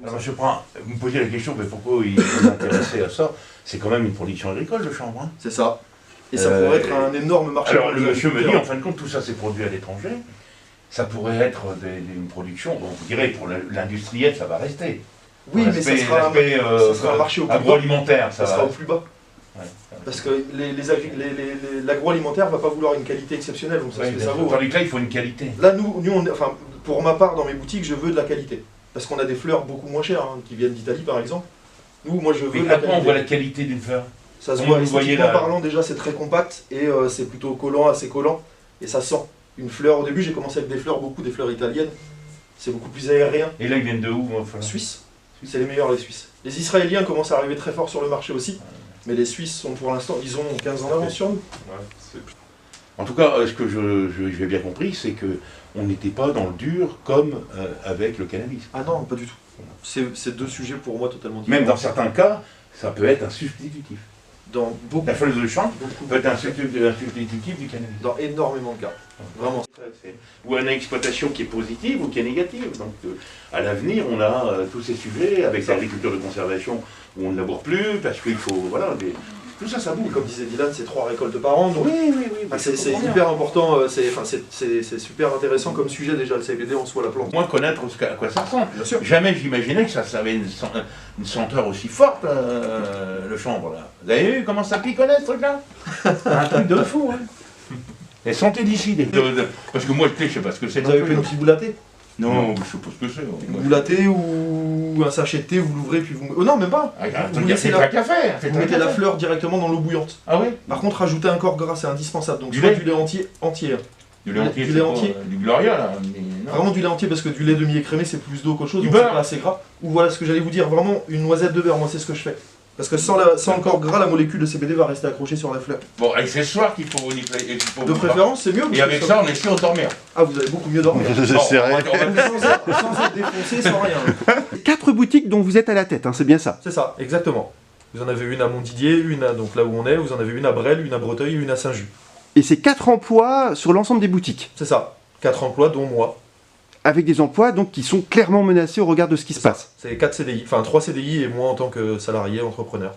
Alors, je prends, vous me posez la question, mais pourquoi il est intéressé à ça? C'est quand même une production agricole, le chanvre. Hein. C'est ça. Et ça pourrait être un énorme marché. Alors, le monsieur me dit, en fin de compte, tout ça c'est produit à l'étranger. Ça pourrait être une production, bon, vous direz, pour l'industriel, ça va rester. Oui, mais ça sera un marché au plus bas. Agroalimentaire, ça sera au plus bas. Ouais. Parce que l'agroalimentaire ne va pas vouloir une qualité exceptionnelle, donc ça, ça vaut. Tandis que là, il faut une qualité. Là, enfin, pour ma part, dans mes boutiques, je veux de la qualité. Parce qu'on a des fleurs beaucoup moins chères, hein, qui viennent d'Italie par exemple. Moi je veux de la qualité. Après, on voit la qualité d'une fleur. Ça se voit, esthétiquement parlant, déjà c'est très compact, et c'est plutôt collant, assez collant, et ça sent. Une fleur, au début j'ai commencé avec des fleurs italiennes, c'est beaucoup plus aérien. Et là ils viennent de où? Suisse. C'est les meilleurs, les Suisses. Les Israéliens commencent à arriver très fort sur le marché aussi, mais les Suisses sont pour l'instant, ils ont 15 ans d'avance sur nous. En tout cas, ce que j'ai bien compris, c'est qu'on n'était pas dans le dur comme avec le cannabis. Ah non, pas du tout. C'est deux sujets pour moi totalement différents. Même dans certains cas, ça peut être un substitutif. Dans beaucoup, la feuille de chanvre peut être un substitutif du cannabis. Dans énormément de cas. Vraiment. Ou une exploitation qui est positive ou qui est négative. Donc à l'avenir, on a tous ces sujets avec l'agriculture de conservation où on ne laboure plus parce qu'il faut. Voilà, tout ça, ça bouge. Comme disait Dylan, c'est 3 récoltes par an. Donc oui. C'est hyper important, c'est super intéressant comme sujet déjà, le CBD en soi, la plante. Moins connaître à quoi ça ressemble. Bien sûr. Jamais j'imaginais que ça avait une senteur aussi forte, le chanvre là. Vous avez vu comment ça picolait ce truc-là? Un truc de fou, hein. Et sentez d'ici. Parce que moi, je sais pas ce que c'est. Vous avez fait une petite boule à thé? Non, je sais pas ce que c'est. Une boule à thé ou un sachet de thé, vous l'ouvrez puis vous... Oh non, même pas. Vous mettez la café. Vous mettez la fleur directement dans l'eau bouillante. Ah oui. Par contre, rajoutez un corps gras, c'est indispensable. Donc soit du lait entier. Du lait entier. Du Gloria là. Vraiment du lait entier parce que du lait demi-écrémé c'est plus d'eau qu'autre chose, donc c'est pas assez gras. Ou voilà ce que j'allais vous dire, vraiment une noisette de beurre, moi c'est ce que je fais. Parce que sans le corps gras, la molécule de CBD va rester accrochée sur la fleur. Bon, et c'est ce soir qu'il faut de préférence, c'est mieux. Et avec ça, on est sûr de dormir. Ah, vous allez beaucoup mieux dormir. C'est vrai. Sans être défoncé, sans rien. 4 boutiques dont vous êtes à la tête, hein, c'est bien ça? C'est ça, exactement. Vous en avez une à Montdidier, une à donc là où on est, vous en avez une à Bresles, une à Breteuil et une à Saint-Just. Et c'est 4 emplois sur l'ensemble des boutiques? C'est ça, 4 emplois dont moi. Avec des emplois donc qui sont clairement menacés au regard de ce qui se passe. C'est 4 CDI, enfin 3 CDI et moi en tant que salarié entrepreneur.